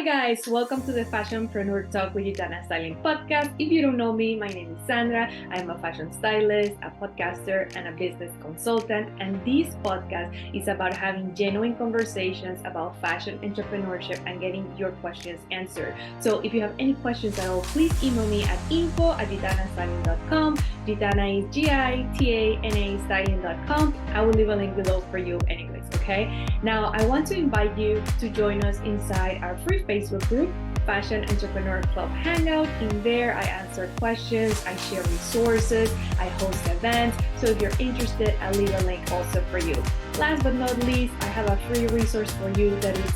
Hi guys, welcome to the Fashionpreneur Talk with Gitana Styling podcast. If you don't know me, my name is Sandra. I'm a fashion stylist, a podcaster, and a business consultant. And this podcast is about having genuine conversations about fashion entrepreneurship and getting your questions answered. So if you have any questions at all, please email me at info@gitanastyling.com. Gitana is Gitana styling.com. I will leave a link below for you anyways, okay? Now, I want to invite you to join us inside our free Facebook group, Fashion Entrepreneur Club Hangout. In there, I answer questions, I share resources, I host events. So if you're interested, I'll leave a link also for you. Last but not least, I have a free resource for you that is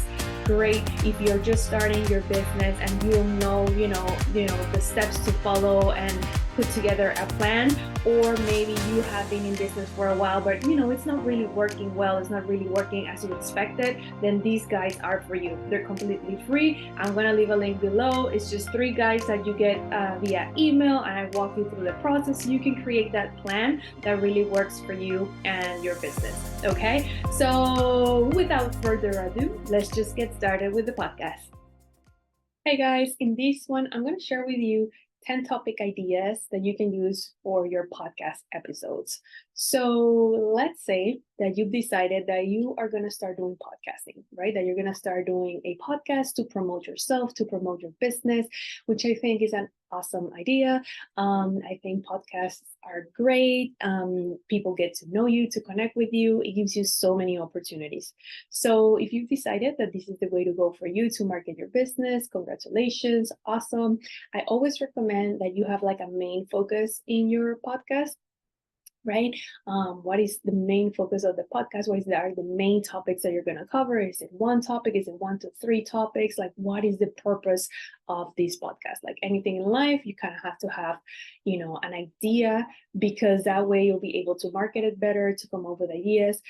great if you're just starting your business and you don't know, the steps to follow and put together a plan, or maybe you have been in business for a while, but it's not really working well, it's not really working as you expected, then these guides are for you. They're completely free. I'm gonna leave a link below. It's just 3 guides that you get via email, and I walk you through the process. You can create that plan that really works for you and your business. Okay, so without further ado, let's just get started with the podcast. Hey guys, in this one, I'm going to share with you 10 topic ideas that you can use for your podcast episodes. So let's say that you've decided that you are going to start doing podcasting, right? That you're going to start doing a podcast to promote yourself, to promote your business, which I think is an awesome idea. I think podcasts are great. People get to know you, to connect with you. It gives you so many opportunities. So if you've decided that this is the way to go for you to market your business, congratulations, awesome. I always recommend that you have like a main focus in your podcast, right? What is the main focus of the podcast? What are the main topics that you're going to cover? Is it one topic? Is it 1 to 3 topics? Like, what is the purpose of this podcast? Like anything in life, you kind of have to have, an idea, because that way you'll be able to market it better, to come up with ideas.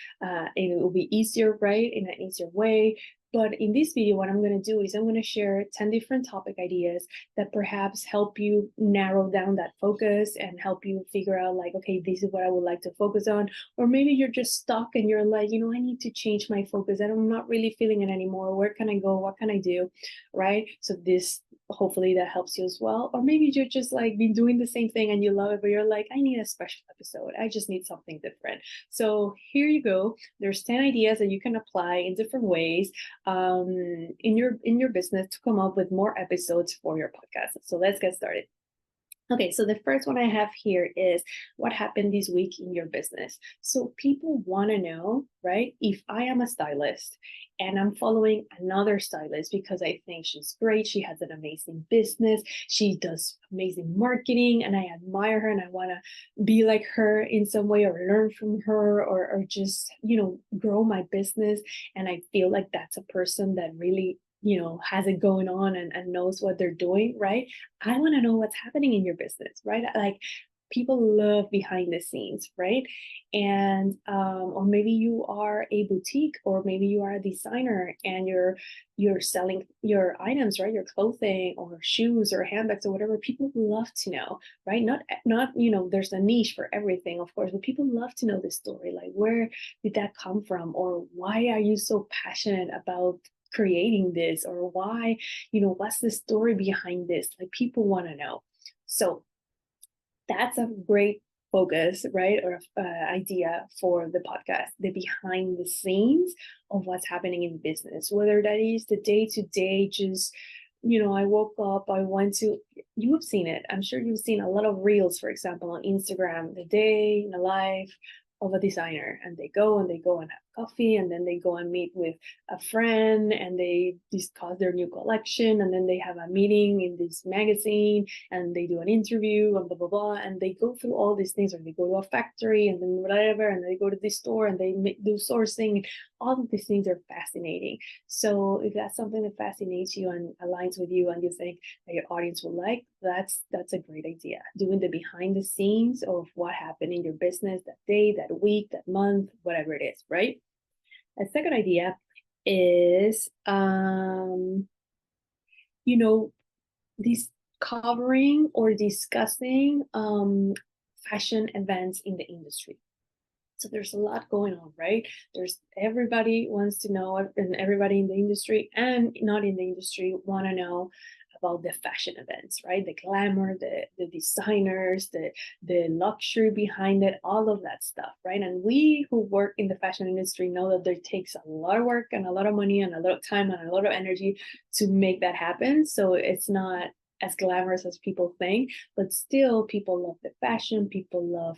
It will be easier, right? In an easier way. But in this video, what I'm going to do is I'm going to share 10 different topic ideas that perhaps help you narrow down that focus and help you figure out like, okay, this is what I would like to focus on. Or maybe you're just stuck and you're like, I need to change my focus and I'm not really feeling it anymore. Where can I go? What can I do? Right? So this, hopefully that helps you as well. Or maybe you're just like been doing the same thing and you love it, but you're like, I need a special episode. I just need something different. So here you go. There's 10 ideas that you can apply in different ways in your business to come up with more episodes for your podcast. So let's get started. Okay, so the first one I have here is what happened this week in your business. So people want to know, right? If I am a stylist and I'm following another stylist because I think she's great, she has an amazing business, she does amazing marketing, and I admire her and I want to be like her in some way, or learn from her, or just, grow my business. And I feel like that's a person that really has it going on and knows what they're doing, right? I want to know what's happening in your business, right? Like, people love behind the scenes, right? And or maybe you are a boutique, or maybe you are a designer and you're selling your items, right? Your clothing or shoes or handbags or whatever. People love to know, right? Not there's a niche for everything, of course, but people love to know the story. Like, where did that come from? Or why are you so passionate about creating this? Or why, what's the story behind this? Like, people want to know. So that's a great focus, right? Or idea for the podcast, the behind the scenes of what's happening in business, whether that is the day-to-day, just I woke up, I went to, you have seen it, I'm sure you've seen a lot of reels, for example, on Instagram, the day in the life of a designer, and they go and have coffee, and then they go and meet with a friend and they discuss their new collection, and then they have a meeting in this magazine and they do an interview and blah blah blah, and they go through all these things, or they go to a factory and then whatever, and they go to this store and they do sourcing. All of these things are fascinating. So if that's something that fascinates you and aligns with you and you think that your audience will like, that's a great idea. Doing the behind the scenes of what happened in your business that day, that week, that month, whatever it is, right? A second idea is, discovering or discussing fashion events in the industry. So there's a lot going on, right? There's everybody wants to know, and everybody in the industry and not in the industry want to know about the fashion events, right? The glamour, the designers, the luxury behind it, all of that stuff, right? And we who work in the fashion industry know that there takes a lot of work and a lot of money and a lot of time and a lot of energy to make that happen. So it's not as glamorous as people think, but still people love the fashion, people love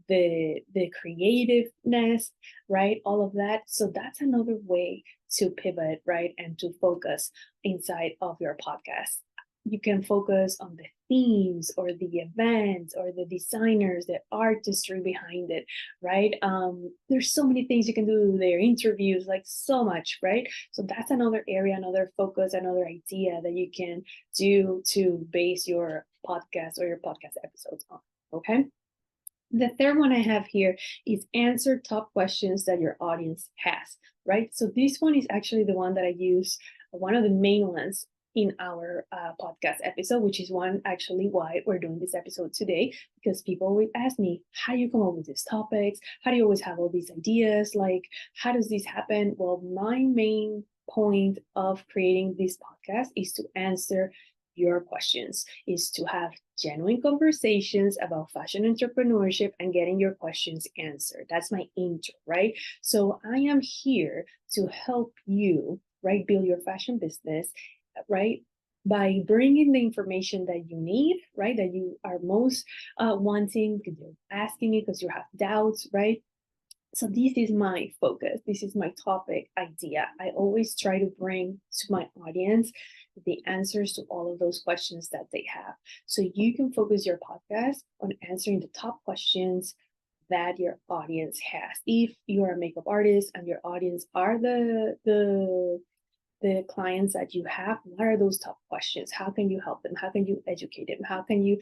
the creativeness, right? All of that. So that's another way to pivot, right? And to focus inside of your podcast. You can focus on the themes or the events or the designers, the artistry behind it, right? There's so many things you can do there, interviews, like so much, right? So that's another area, another focus, another idea that you can do to base your podcast or your podcast episodes on, okay? The third one I have here is answer top questions that your audience has, right? So this one is actually the one that I use, one of the main ones in our podcast episode, which is one actually why we're doing this episode today, because people will ask me, how do you come up with these topics? How do you always have all these ideas? Like, how does this happen? Well, my main point of creating this podcast is to answer your questions, is to have genuine conversations about fashion entrepreneurship and getting your questions answered. That's my intro, right? So I am here to help you, right, build your fashion business, right, by bringing the information that you need, right, that you are most wanting, because you're asking it, because you have doubts, right? So this is my focus. This is my topic idea. I always try to bring to my audience the answers to all of those questions that they have. So you can focus your podcast on answering the top questions that your audience has. If you are a makeup artist and your audience are the clients that you have, what are those top questions? How can you help them? How can you educate them? How can you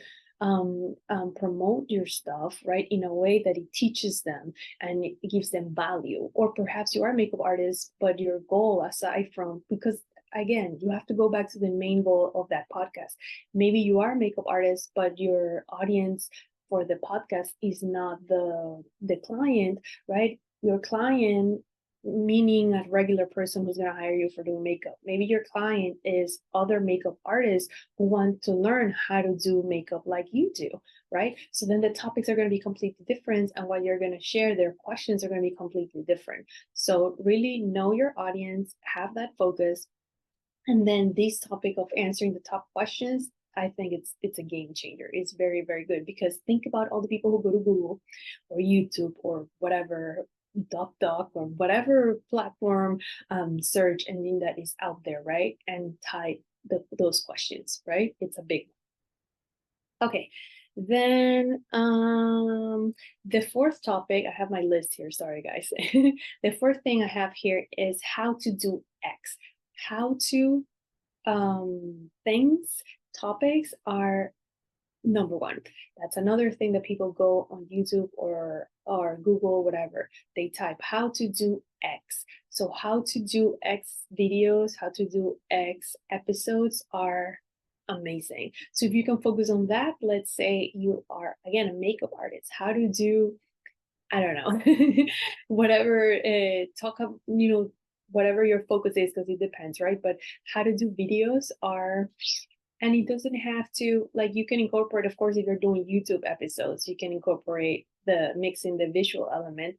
promote your stuff, right, in a way that it teaches them and it gives them value? Or perhaps you are a makeup artist, but your goal, aside from, because again, you have to go back to the main goal of that podcast. Maybe you are a makeup artist, but your audience for the podcast is not the client, right? Your client, meaning a regular person who's going to hire you for doing makeup. Maybe your client is other makeup artists who want to learn how to do makeup like you do, right? So then the topics are going to be completely different, and what you're going to share, their questions are going to be completely different. So really know your audience, have that focus, and then this topic of answering the top questions, I think it's a game changer. It's very, very good, because think about all the people who go to Google or YouTube or whatever, DuckDuck or whatever platform search engine that is out there, right? And type those questions, right? It's a big one. Okay, then the fourth topic, I have my list here, sorry guys. The fourth thing I have here is how to do X. How to things, topics are number one. That's another thing that people go on YouTube or Google, whatever. They type how to do X. So how to do X videos, how to do X episodes are amazing. So if you can focus on that, let's say you are, again, a makeup artist, how to do, I don't know, whatever, talk up, whatever your focus is, because it depends, right? But how to do videos are, and it doesn't have to, like, you can incorporate, of course, if you're doing YouTube episodes, you can incorporate the mixing the visual element,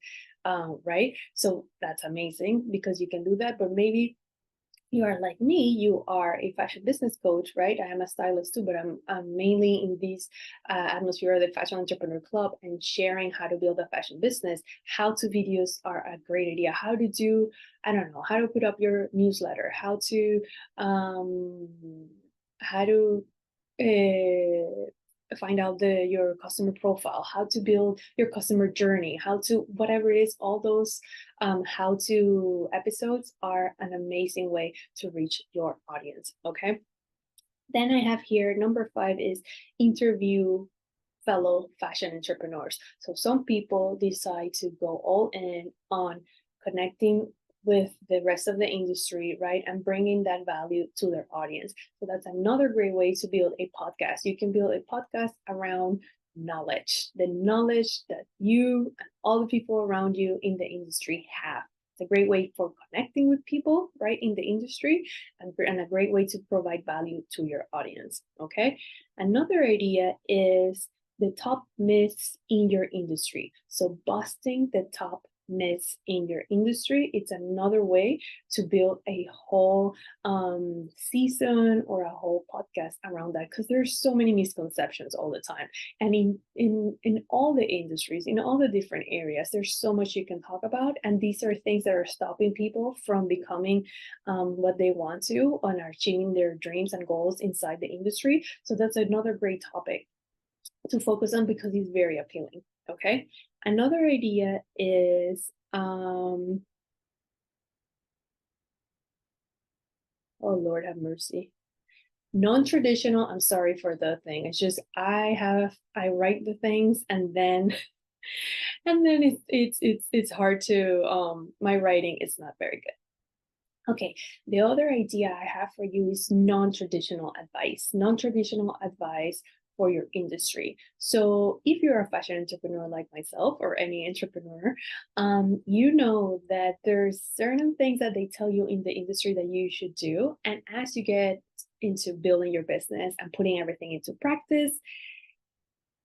right? So that's amazing because you can do that. But maybe you are like me, you are a fashion business coach, right? I am a stylist too, but I'm mainly in this atmosphere of the Fashion Entrepreneur Club and sharing how to build a fashion business. How to videos are a great idea. How to do, I don't know, how to put up your newsletter, how to find out your customer profile, how to build your customer journey, how to, whatever it is, all those how to episodes are an amazing way to reach your audience, okay? Then I have here, number 5 is interview fellow fashion entrepreneurs. So some people decide to go all in on connecting with the rest of the industry, right? And bringing that value to their audience. So that's another great way to build a podcast. You can build a podcast around knowledge, the knowledge that you and all the people around you in the industry have. It's a great way for connecting with people, right, in the industry, and a great way to provide value to your audience. Okay. Another idea is the top myths in your industry. So busting the top myths in your industry, it's another way to build a whole season or a whole podcast around that, because there's so many misconceptions all the time. And in all the industries, in all the different areas, there's so much you can talk about, and these are things that are stopping people from becoming what they want to and are achieving their dreams and goals inside the industry. So that's another great topic to focus on because it's very appealing. Okay. Another idea is oh Lord have mercy. Non-traditional, I'm sorry for the thing. It's just I write the things and then it's hard to my writing is not very good. Okay, the other idea I have for you is non-traditional advice. Non-traditional advice for your industry. So if you're a fashion entrepreneur like myself or any entrepreneur, you know that there's certain things that they tell you in the industry that you should do. And as you get into building your business and putting everything into practice,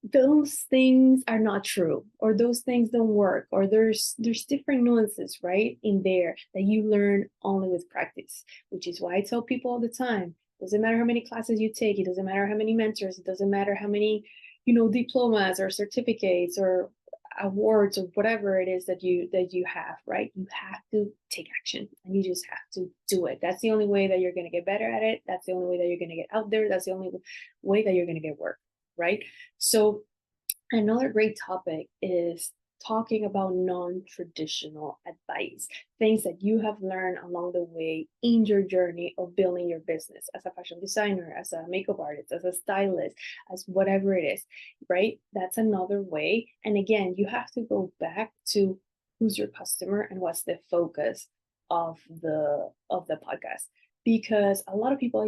those things are not true, or those things don't work, or there's different nuances right in there that you learn only with practice, which is why I tell people all the time, doesn't matter how many classes you take, it doesn't matter how many mentors, it doesn't matter how many diplomas or certificates or awards or whatever it is that you have, right? You have to take action and you just have to do it. That's the only way that you're going to get better at it. That's the only way that you're going to get out there. That's the only way that you're going to get work, right? So another great topic is talking about non-traditional advice, things that you have learned along the way in your journey of building your business as a fashion designer, as a makeup artist, as a stylist, as whatever it is, right? That's another way. And again, you have to go back to who's your customer and what's the focus of the podcast. Because I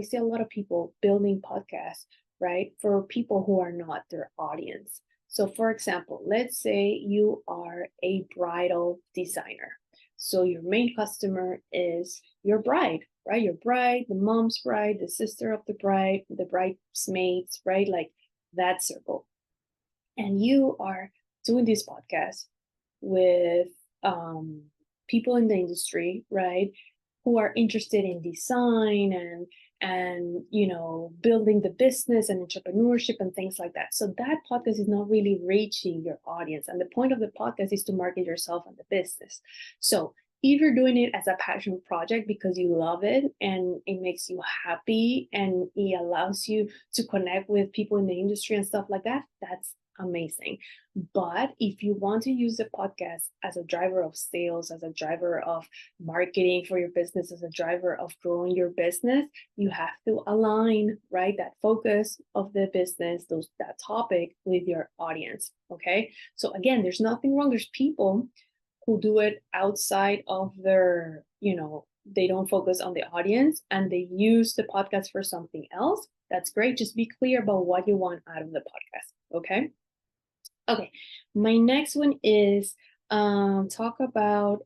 see a lot of people building podcasts, right, for people who are not their audience. So for example, let's say you are a bridal designer. So your main customer is your bride, right? Your bride, the mom's bride, the sister of the bride, the bridesmaids, right? Like that circle. And you are doing this podcast with people in the industry, right? Who are interested in design and building the business and entrepreneurship and things like that. So that podcast is not really reaching your audience, and the point of the podcast is to market yourself and the business. So if you're doing it as a passion project because you love it and it makes you happy and it allows you to connect with people in the industry and stuff like that, that's amazing. But if you want to use the podcast as a driver of sales, as a driver of marketing for your business, as a driver of growing your business, you have to align, right, that focus of the business, that topic with your audience. Okay. So again, there's nothing wrong. There's people who do it outside of their, they don't focus on the audience and they use the podcast for something else. That's great. Just be clear about what you want out of the podcast. Okay. Okay, my next one is talk about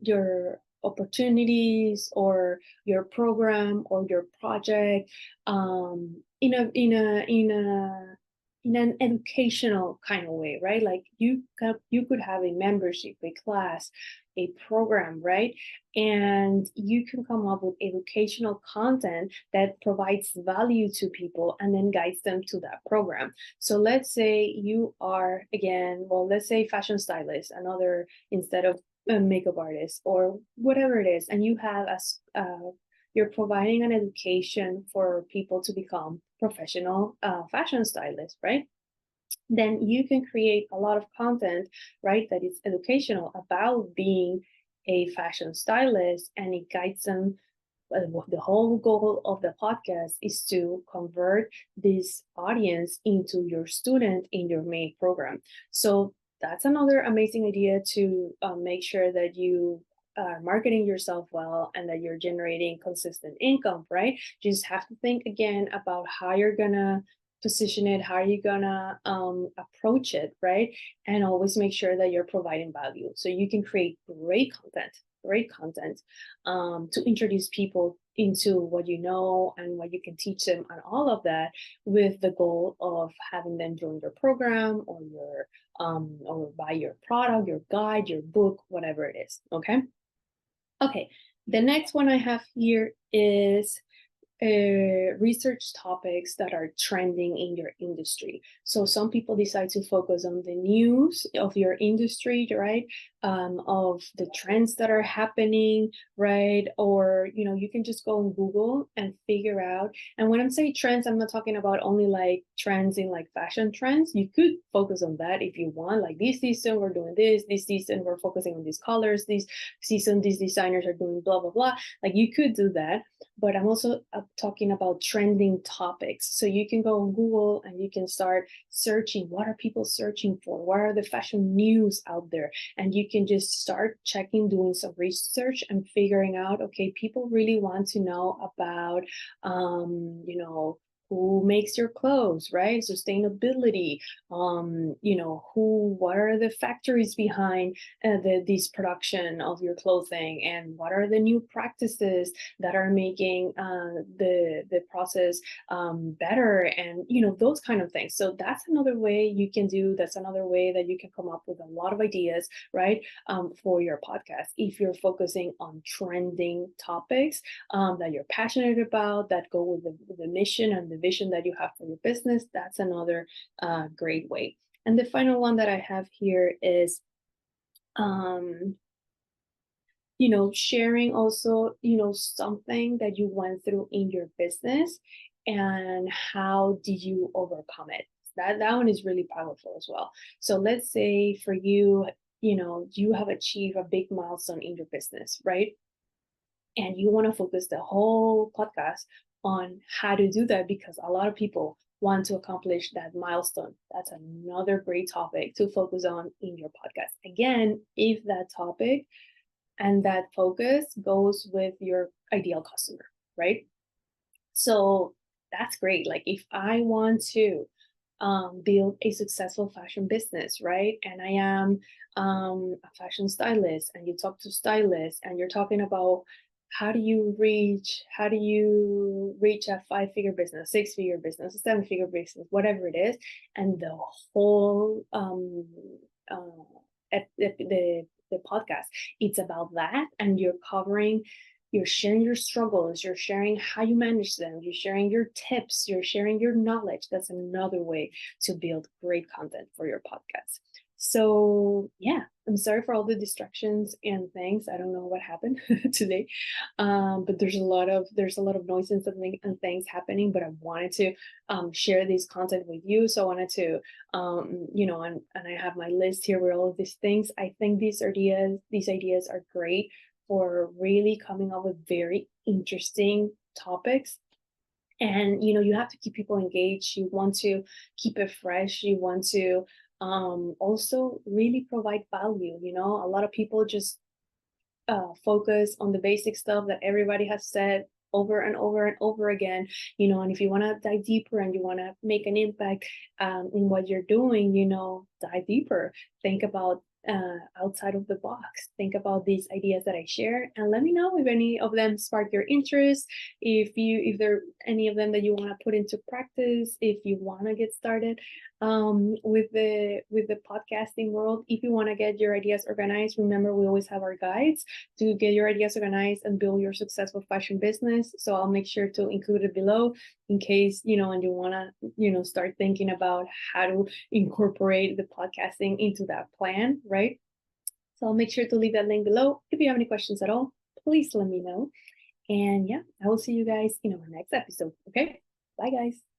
your opportunities or your program or your project in an educational kind of way, right? Like you could have a membership, a class, a program, right? And you can come up with educational content that provides value to people and then guides them to that program. So let's say you are, again, let's say fashion stylist, another instead of a makeup artist or whatever it is, and you have you're providing an education for people to become professional fashion stylists, right? Then you can create a lot of content, right, that is educational about being a fashion stylist, and it guides them. The whole goal of the podcast is to convert this audience into your student in your main program. So that's another amazing idea to make sure that you are marketing yourself well and that you're generating consistent income, right? You just have to think again about how you're gonna position it, how are you gonna approach it, right? And always make sure that you're providing value so you can create great content to introduce people into what you know and what you can teach them and all of that, with the goal of having them join your program or buy your product, your guide, your book, whatever it is. Okay, the next one I have here is research topics that are trending in your industry. So some people decide to focus on the news of your industry, right? Of the trends that are happening, right? Or, you can just go on Google and figure out. And when I'm saying trends, I'm not talking about only like trends in like fashion trends. You could focus on that if you want. Like this season, we're doing this season, we're focusing on these colors, this season, these designers are doing blah, blah, blah. Like you could do that. But I'm also talking about trending topics. So you can go on Google and you can start searching, what are people searching for? What are the fashion news out there? And you can just start checking, doing some research and figuring out, okay, people really want to know about, who makes your clothes, right? Sustainability, what are the factories behind this production of your clothing, and what are the new practices that are making the process better, and those kind of things. So that's another way you can do. That's another way that you can come up with a lot of ideas, right? For your podcast, if you're focusing on trending topics that you're passionate about, that go with the mission and the vision that you have for your business, that's another great way. And the final one that I have here is sharing also, something that you went through in your business and how did you overcome it. That one is really powerful as well. So let's say for you, you have achieved a big milestone in your business, right? And you want to focus the whole podcast on how to do that, because a lot of people want to accomplish that milestone. That's another great topic to focus on in your podcast. Again, if that topic and that focus goes with your ideal customer, right? So that's great. Like if I want to build a successful fashion business, right? And I am a fashion stylist, and you talk to stylists and you're talking about how do you reach a 5-figure business, 6-figure business, a 7-figure business, whatever it is, and the whole the podcast, it's about that, and you're sharing your struggles, you're sharing how you manage them, you're sharing your tips, you're sharing your knowledge. That's another way to build great content for your podcast. So yeah, I'm sorry for all the distractions and things. I don't know what happened today, but there's a lot of noise and something and things happening. But I wanted to share this content with you. So I wanted to, and I have my list here with all of these things. I think these ideas are great for really coming up with very interesting topics. And you have to keep people engaged. You want to keep it fresh. You want to also really provide value. A lot of people just focus on the basic stuff that everybody has said over and over and over again, and if you want to dive deeper and you want to make an impact in what you're doing, dive deeper. Think about outside of the box. Think about these ideas that I share, and let me know if any of them spark your interest. If there are any of them that you want to put into practice, if you want to get started with the podcasting world. If you want to get your ideas organized, remember we always have our guides to get your ideas organized and build your successful fashion business. So I'll make sure to include it below in case and you want to start thinking about how to incorporate the podcasting into that plan, right? So I'll make sure to leave that link below. If you have any questions at all, please let me know. And yeah, I will see you guys in our next episode. Okay, bye guys.